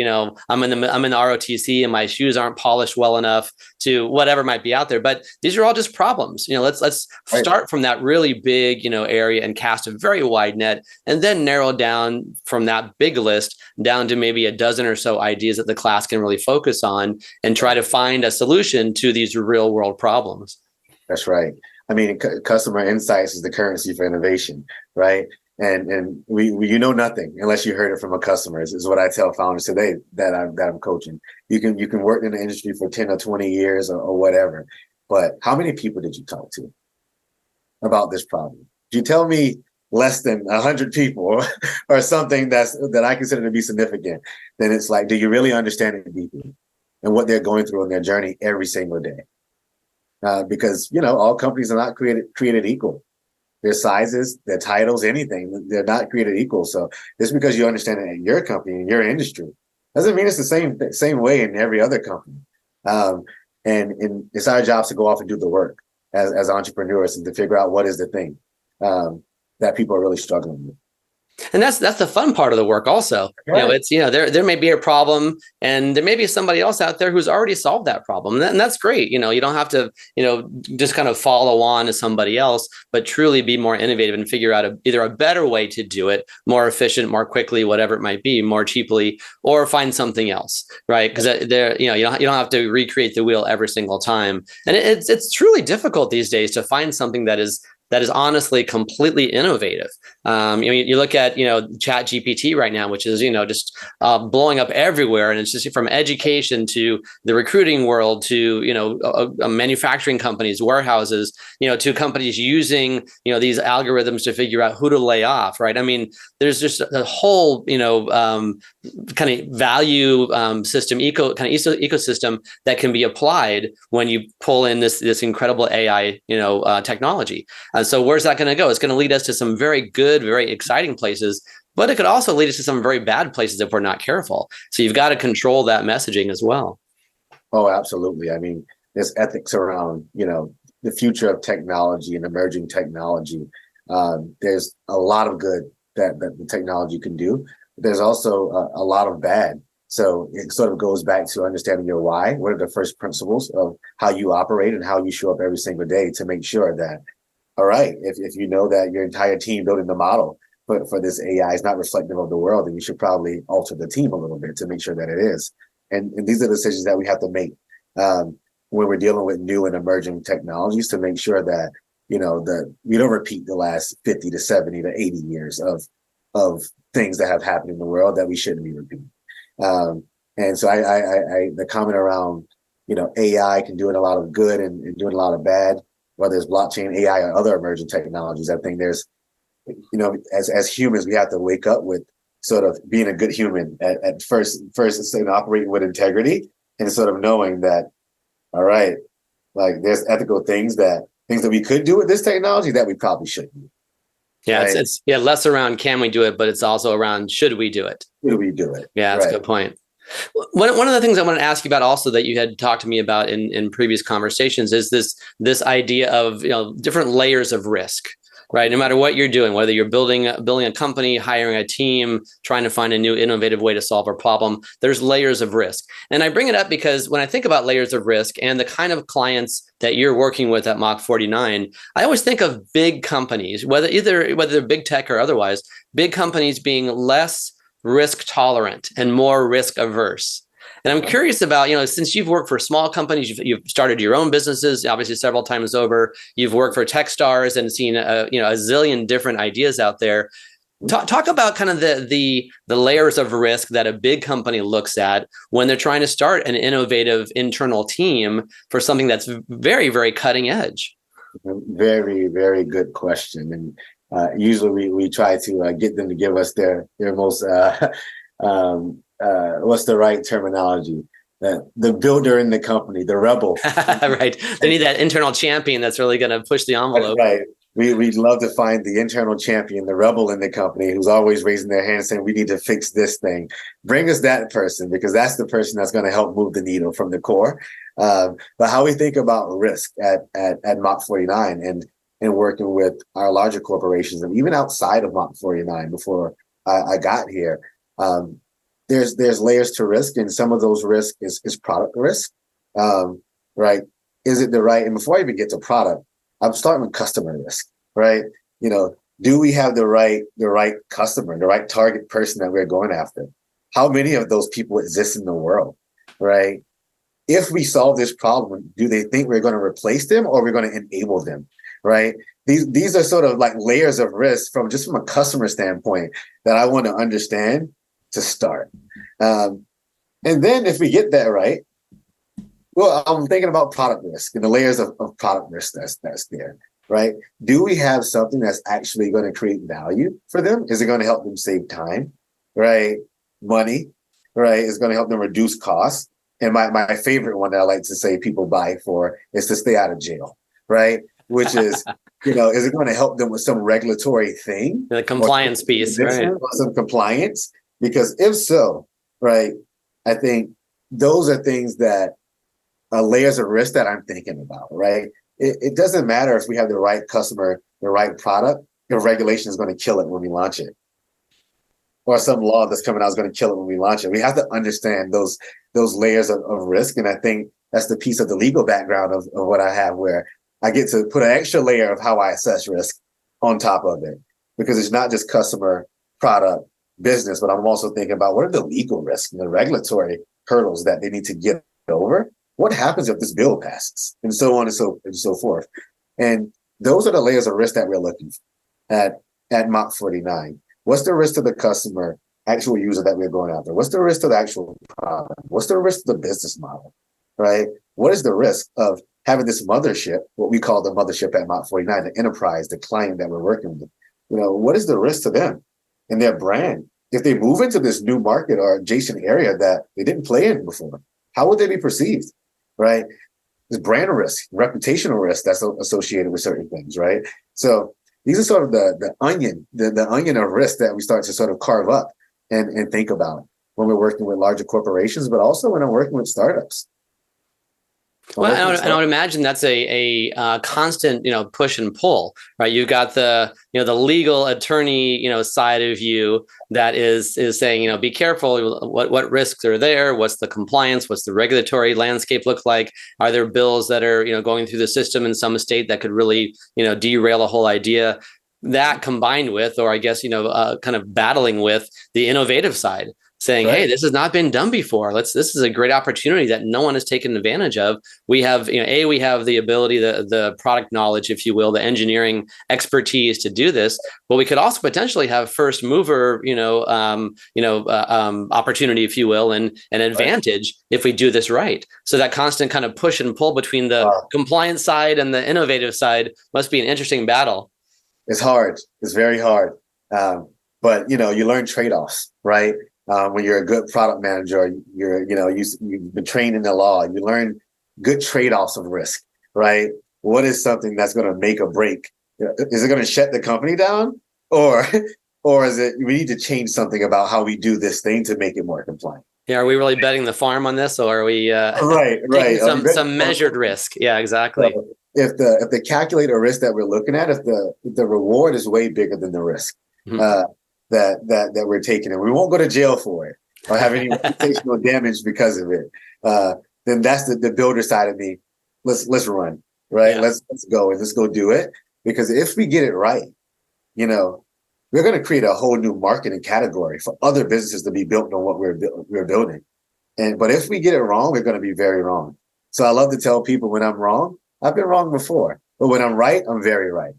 [SPEAKER 2] I'm in the ROTC and my shoes aren't polished well enough, to whatever might be out there. But these are all just problems. Let's start from that really big, area and cast a very wide net, and then narrow down from that big list down to maybe a dozen or so ideas that the class can really focus on and try to find a solution to these real world problems.
[SPEAKER 1] That's right. I mean, customer insights is the currency for innovation, right? And we nothing unless you heard it from a customer is what I tell founders today that I'm coaching. You can work in the industry for 10 or 20 years or whatever, but how many people did you talk to about this problem? If you tell me less than 100 people or something that I consider to be significant, then it's like, do you really understand it deeply and what they're going through in their journey every single day? Because all companies are not created equal. Their sizes, their titles, anything, they're not created equal. So just because you understand it in your company, in your industry, doesn't mean it's the same way in every other company. And it's our jobs to go off and do the work as entrepreneurs and to figure out what is the thing that people are really struggling with.
[SPEAKER 2] And that's the fun part of the work also. Right. It's, there may be a problem and there may be somebody else out there who's already solved that problem. And that's great. You don't have to, just kind of follow on to somebody else, but truly be more innovative and figure out either a better way to do it, more efficient, more quickly, whatever it might be, more cheaply, or find something else, right? Because you don't have to recreate the wheel every single time. And it's truly difficult these days to find something that is honestly completely innovative. You look at, Chat GPT right now, which is, just blowing up everywhere. And it's just from education to the recruiting world to, manufacturing companies, warehouses, to companies using, these algorithms to figure out who to lay off, right? I mean, there's just a whole, kind of value system, ecosystem that can be applied when you pull in this incredible AI, technology. So where's that going to go? It's going to lead us to some very good, very exciting places. But it could also lead us to some very bad places if we're not careful. So you've got to control that messaging as well.
[SPEAKER 1] Oh, absolutely. I mean, there's ethics around, the future of technology and emerging technology. There's a lot of good that the technology can do. There's also a lot of bad. So it sort of goes back to understanding your why. What are the first principles of how you operate and how you show up every single day to make sure that, all right, if you know that your entire team building the model for this AI is not reflective of the world, then you should probably alter the team a little bit to make sure that it is. And these are decisions that we have to make when we're dealing with new and emerging technologies to make sure that, that we don't repeat the last 50 to 70 to 80 years of things that have happened in the world that we shouldn't be repeating. And so I the comment around, AI can do a lot of good and doing a lot of bad, whether it's blockchain, AI, or other emerging technologies. I think there's, as humans, we have to wake up with sort of being a good human at first and operating with integrity and sort of knowing that, all right, like there's ethical things that we could do with this technology that we probably shouldn't do.
[SPEAKER 2] Yeah,
[SPEAKER 1] right?
[SPEAKER 2] it's less around can we do it, but it's also around should we do it?
[SPEAKER 1] Should we do it?
[SPEAKER 2] Yeah, that's a good point. One of the things I want to ask you about also that you had talked to me about in previous conversations is this idea of different layers of risk, right? No matter what you're doing, whether you're building a company, hiring a team, trying to find a new innovative way to solve a problem, there's layers of risk. And I bring it up because when I think about layers of risk and the kind of clients that you're working with at Mach 49, I always think of big companies, whether they're big tech or otherwise, big companies being less risk tolerant and more risk averse. And I'm curious about, since you've worked for small companies, you've started your own businesses, obviously several times over, you've worked for tech stars and seen a zillion different ideas out there. Talk about kind of the layers of risk that a big company looks at when they're trying to start an innovative internal team for something that's very, very cutting edge.
[SPEAKER 1] Very, very good question. And usually we try to get them to give us their most what's the right terminology? The builder in the company, the rebel.
[SPEAKER 2] Right. They need that internal champion that's really going to push the envelope.
[SPEAKER 1] Right. We'd love to find the internal champion, the rebel in the company who's always raising their hand saying, we need to fix this thing. Bring us that person, because that's the person that's going to help move the needle from the core. But how we think about risk at Mach 49 and working with our larger corporations and even outside of Mach 49 before I got here, there's layers to risk, and some of those risks is product risk, right? Is it the right? And before I even get to product, I'm starting with customer risk, right? Do we have the right customer, the right target person that we're going after? How many of those people exist in the world, right? If we solve this problem, do they think we're going to replace them or we're going to enable them, right? These are sort of like layers of risk from a customer standpoint that I want to understand to start. And then if we get that right, well, I'm thinking about product risk and the layers of product risk that's there, right? Do we have something that's actually going to create value for them? Is it going to help them save time, right? Money, right? Is going to help them reduce costs. And my favorite one that I like to say people buy for is to stay out of jail, right? Which is, is it going to help them with some regulatory thing?
[SPEAKER 2] The compliance piece, right?
[SPEAKER 1] Or some compliance? Because if so, right, I think those are things that layers of risk that I'm thinking about, right? It doesn't matter if we have the right customer, the right product, if regulation is going to kill it when we launch it. Or some law that's coming out is going to kill it when we launch it. We have to understand those layers of risk. And I think that's the piece of the legal background of what I have, where I get to put an extra layer of how I assess risk on top of it. Because it's not just customer, product, business, but I'm also thinking about what are the legal risks and the regulatory hurdles that they need to get over. What happens if this bill passes, and so on and so forth. And those are the layers of risk that we're looking at Mach 49. What's the risk to the customer, actual user that we're going after? What's the risk to the actual product? What's the risk to the business model, right? What is the risk of having this mothership, what we call the mothership at Mach 49, the enterprise, the client that we're working with? What is the risk to them and their brand? If they move into this new market or adjacent area that they didn't play in before, how would they be perceived, right? There's brand risk, reputational risk that's associated with certain things, right? So these are sort of the onion of risk that we start to sort of carve up and think about when we're working with larger corporations, but also when I'm working with startups.
[SPEAKER 2] Well, I would imagine that's a constant, push and pull, right? You've got the legal attorney, side of you that is saying, be careful. What risks are there? What's the compliance? What's the regulatory landscape look like? Are there bills that are, going through the system in some state that could really, derail a whole idea? That combined with, or I guess, kind of battling with the innovative side, saying, right. Hey, this has not been done before. This is a great opportunity that no one has taken advantage of. We have, we have the ability, the product knowledge, if you will, the engineering expertise to do this, but we could also potentially have first mover, opportunity, if you will, and an advantage if we do this right. So that constant kind of push and pull between the compliance side and the innovative side must be an interesting battle.
[SPEAKER 1] It's hard. It's very hard. But, you learn trade-offs, right? When you're a good product manager, you've been trained in the law. You learn good trade-offs of risk, right? What is something that's going to make or break? Is it going to shut the company down, or is it we need to change something about how we do this thing to make it more compliant?
[SPEAKER 2] Yeah, are we really betting the farm on this, or are we
[SPEAKER 1] taking
[SPEAKER 2] some measured risk? Yeah, exactly.
[SPEAKER 1] So if the calculated risk that we're looking at, if the reward is way bigger than the risk. Mm-hmm. That we're taking, and we won't go to jail for it or have any reputational damage because of it, then that's the builder side of me. Let's run, right? Yeah. Let's go and let's go do it. Because if we get it right, we're going to create a whole new market and category for other businesses to be built on what we're building. But if we get it wrong, we're going to be very wrong. So I love to tell people when I'm wrong, I've been wrong before, but when I'm right, I'm very right.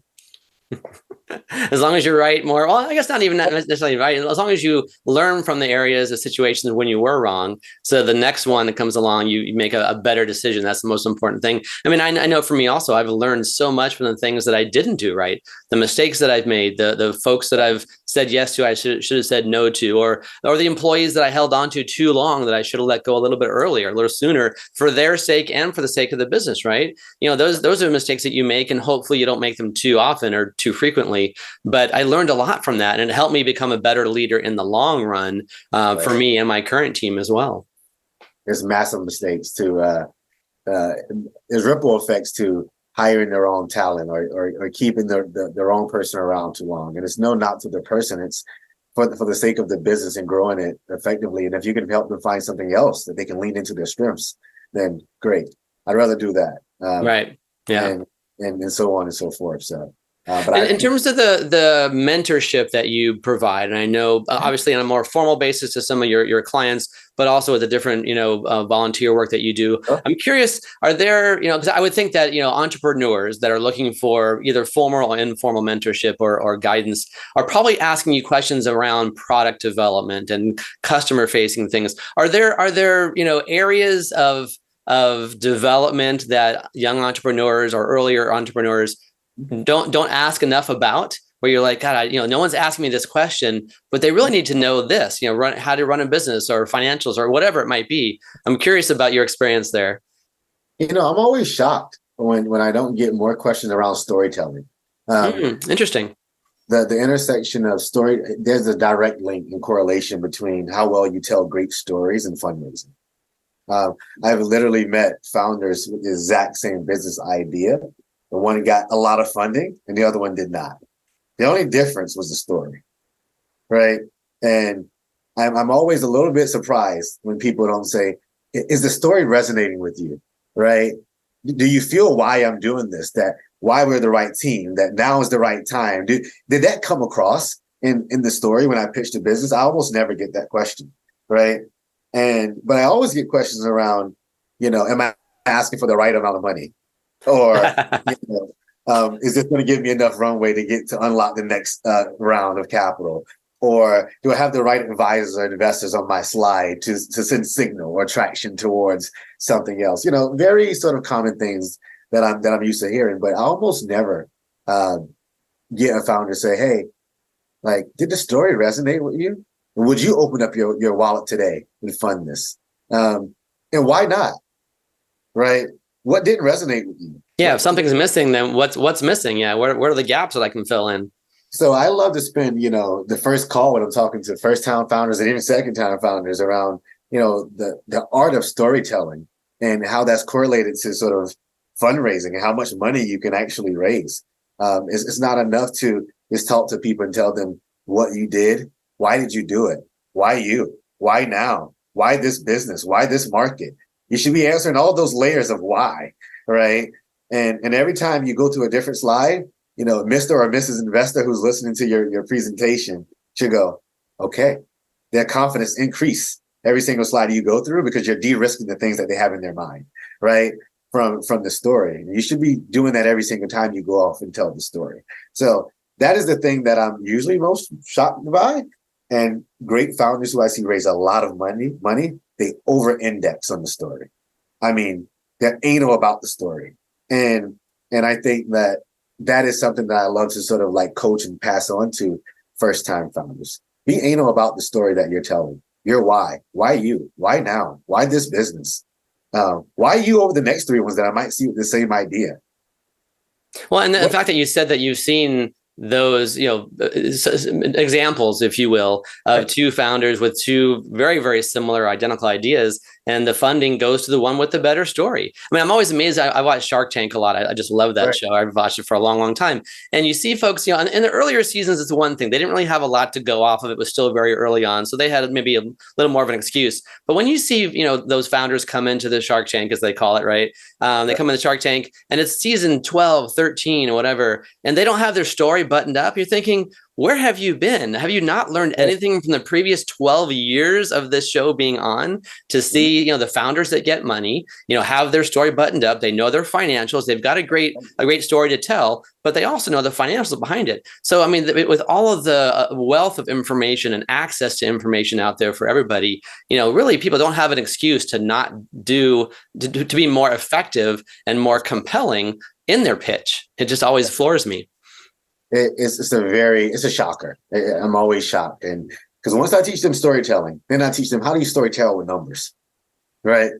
[SPEAKER 2] As long as you're right more, well, I guess not even necessarily right. As long as you learn from the areas of situations when you were wrong, so the next one that comes along, you make a better decision. That's the most important thing. I mean, I know for me also, I've learned so much from the things that I didn't do right, the mistakes that I've made, the folks that I've said yes to, I should have said no to, or the employees that I held on to too long that I should have let go a little bit earlier, a little sooner, for their sake and for the sake of the business, right? Those are mistakes that you make, and hopefully you don't make them too often or too frequently. But I learned a lot from that, and it helped me become a better leader in the long run for me and my current team as well.
[SPEAKER 1] There's massive mistakes there's ripple effects to hiring the wrong talent or keeping the wrong person around too long. And it's no knock to the person. It's for the sake of the business and growing it effectively. And if you can help them find something else that they can lean into their strengths, then great. I'd rather do that.
[SPEAKER 2] Right. Yeah.
[SPEAKER 1] And so on and so forth. So.
[SPEAKER 2] But in terms of the mentorship that you provide, and I know obviously on a more formal basis to some of your clients, but also with the different volunteer work that you do, I'm curious, are there because I would think that entrepreneurs that are looking for either formal or informal mentorship or guidance are probably asking you questions around product development and customer facing things. Are there areas of development that young entrepreneurs or earlier entrepreneurs don't ask enough about, where you're like, God, no one's asking me this question, but they really need to know this, how to run a business or financials or whatever it might be. I'm curious about your experience there.
[SPEAKER 1] I'm always shocked when I don't get more questions around storytelling.
[SPEAKER 2] Interesting.
[SPEAKER 1] The intersection of story, there's a direct link and correlation between how well you tell great stories and fundraising. I've literally met founders with the exact same business idea. The one got a lot of funding and the other one did not. The only difference was the story, right? And I'm always a little bit surprised when people don't say, is the story resonating with you, right? Do you feel why I'm doing this, that why we're the right team, that now is the right time? Did that come across in the story when I pitched a business? I almost never get that question, right? But I always get questions around, am I asking for the right amount of money? Or is this going to give me enough runway to unlock the next round of capital? Or do I have the right advisors or investors on my slide to send signal or traction towards something else? Very sort of common things that I'm used to hearing. But I almost never get a founder say, "Hey, did the story resonate with you? Would you open up your wallet today and fund this? And why not? Right? What didn't resonate with you?"
[SPEAKER 2] Yeah. If something's missing, then what's missing? Yeah. Where are the gaps that I can fill in?
[SPEAKER 1] So I love to spend, the first call when I'm talking to first time founders and even second time founders around, the art of storytelling and how that's correlated to sort of fundraising and how much money you can actually raise. It's not enough to just talk to people and tell them what you did. Why did you do it? Why you? Why now? Why this business? Why this market? You should be answering all those layers of why, right? And every time you go to a different slide, Mr. or Mrs. Investor who's listening to your presentation should go, okay, their confidence increase every single slide you go through because you're de-risking the things that they have in their mind, right? From the story. You should be doing that every single time you go off and tell the story. So that is the thing that I'm usually most shocked by. And great founders who I see raise a lot of money, they over-index on the story. I mean, they're anal about the story. And I think that is something that I love to sort of like coach and pass on to first-time founders. Be anal about the story that you're telling. Your why. Why you? Why now? Why this business? Why you over the next 3 ones that I might see with the same idea?
[SPEAKER 2] Well, and the fact that you said that you've seen those, examples, if you will, of two founders with two very, very similar identical ideas, and the funding goes to the one with the better story. I mean, I'm always amazed. I watch Shark Tank a lot. I just love that show. I've watched it for a long, long time. And you see folks, in the earlier seasons, it's one thing. They didn't really have a lot to go off of. It was still very early on. So they had maybe a little more of an excuse. But when you see, those founders come into the Shark Tank, as they call it, right? They come in the Shark Tank and it's season 12, 13 or whatever, and they don't have their story buttoned up. You're thinking, where have you been? Have you not learned anything from the previous 12 years of this show being on to see, the founders that get money, have their story buttoned up. They know their financials. They've got a great story to tell, but they also know the financials behind it. So, I mean, with all of the wealth of information and access to information out there for everybody, really people don't have an excuse to not to be more effective and more compelling in their pitch. It just always floors me.
[SPEAKER 1] It's a shocker. I'm always shocked. And because once I teach them storytelling, then I teach them how do you storytell with numbers, right?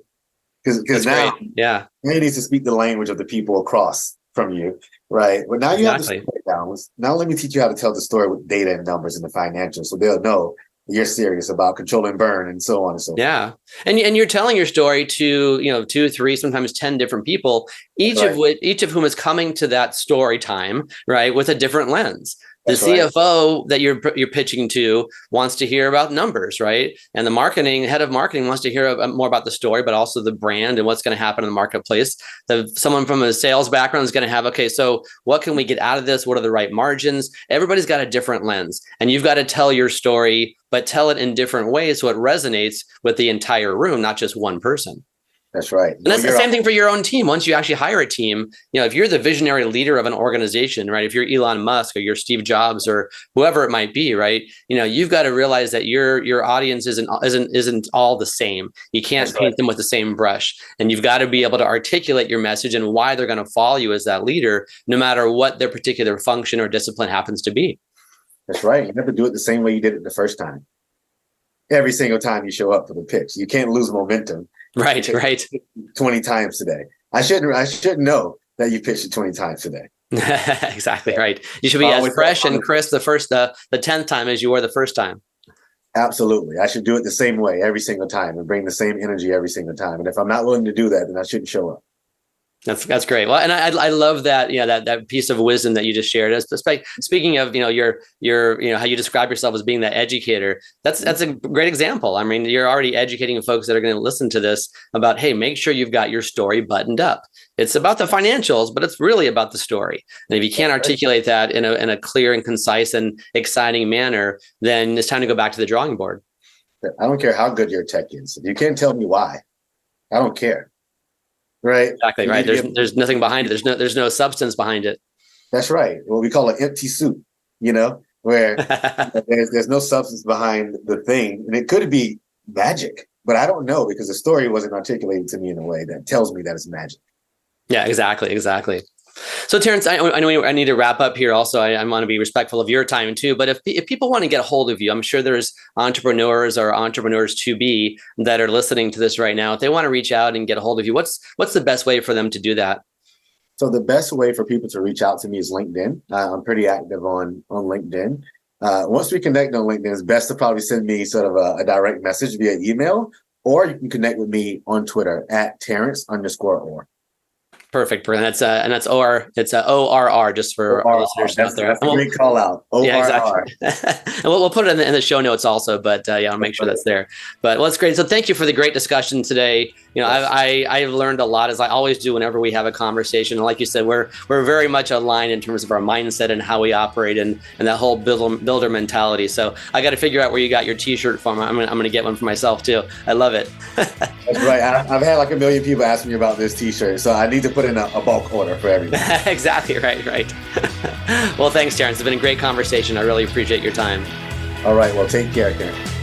[SPEAKER 1] Because now
[SPEAKER 2] they
[SPEAKER 1] need to speak the language of the people across from you, right? But now you have the story down. Now let me teach you how to tell the story with data and numbers and the financials, so they'll know you're serious about control and burn and so on and so forth.
[SPEAKER 2] Yeah. And you're telling your story to, 2, 3, sometimes 10 different people, each of whom is coming to that story time, right, with a different lens. The CFO that you're pitching to wants to hear about numbers, right? And the head of marketing wants to hear more about the story, but also the brand and what's going to happen in the marketplace. Someone from a sales background is going to have, okay, so what can we get out of this? What are the right margins? Everybody's got a different lens, and you've got to tell your story, but tell it in different ways so it resonates with the entire room, not just one person.
[SPEAKER 1] That's right.
[SPEAKER 2] And that's the same thing for your own team. Once you actually hire a team, if you're the visionary leader of an organization, right? If you're Elon Musk or you're Steve Jobs or whoever it might be, right? You've got to realize that your audience isn't all the same. You can't paint them with the same brush, and you've got to be able to articulate your message and why they're going to follow you as that leader, no matter what their particular function or discipline happens to be.
[SPEAKER 1] That's right. You never do it the same way you did it the first time. Every single time you show up for the pitch, you can't lose momentum.
[SPEAKER 2] Right.
[SPEAKER 1] 20 times today. I shouldn't know that you pitched it 20 times today.
[SPEAKER 2] Exactly right. You should be as fresh and crisp the 10th time as you were the first time.
[SPEAKER 1] Absolutely. I should do it the same way every single time and bring the same energy every single time. And if I'm not willing to do that, then I shouldn't show up.
[SPEAKER 2] That's great. Well, and I love that, that piece of wisdom that you just shared. Speaking of, your how you describe yourself as being that educator, that's a great example. I mean, you're already educating folks that are going to listen to this about, hey, make sure you've got your story buttoned up. It's about the financials, but it's really about the story. And if you can't articulate that in a clear and concise and exciting manner, then it's time to go back to the drawing board.
[SPEAKER 1] I don't care how good your tech is. If you can't tell me why, I don't care. Right.
[SPEAKER 2] Exactly. Right. There's nothing behind it. There's no substance behind it.
[SPEAKER 1] That's right. What we call an empty suit, where there's no substance behind the thing. And it could be magic, but I don't know because the story wasn't articulated to me in a way that tells me that it's magic. Yeah,
[SPEAKER 2] exactly. So Terrance, I know I need to wrap up here. Also, I want to be respectful of your time too. But if people want to get a hold of you, I'm sure there's entrepreneurs or entrepreneurs to be that are listening to this right now. If they want to reach out and get a hold of you, what's the best way for them to do that?
[SPEAKER 1] So the best way for people to reach out to me is LinkedIn. I'm pretty active on LinkedIn. Once we connect on LinkedIn, it's best to probably send me sort of a direct message via email, or you can connect with me on Twitter at Terrance_Orr.
[SPEAKER 2] Perfect. And that's OR. It's ORR just for our listeners out there.
[SPEAKER 1] That's a great call out. ORR.
[SPEAKER 2] Yeah, exactly. And we'll put it in the show notes also, but I'll make sure that's there. But well, it's great. So thank you for the great discussion today. I've learned a lot, as I always do whenever we have a conversation. And like you said, we're very much aligned in terms of our mindset and how we operate and that whole builder mentality. So I got to figure out where you got your T-shirt from. I'm going to get one for myself too. I love it.
[SPEAKER 1] That's right. I've had like a million people asking me about this T-shirt, so I need to put in a bulk order for everything.
[SPEAKER 2] Exactly. Right. Well, thanks, Terrance. It's been a great conversation. I really appreciate your time.
[SPEAKER 1] All right. Well, take care, Karen.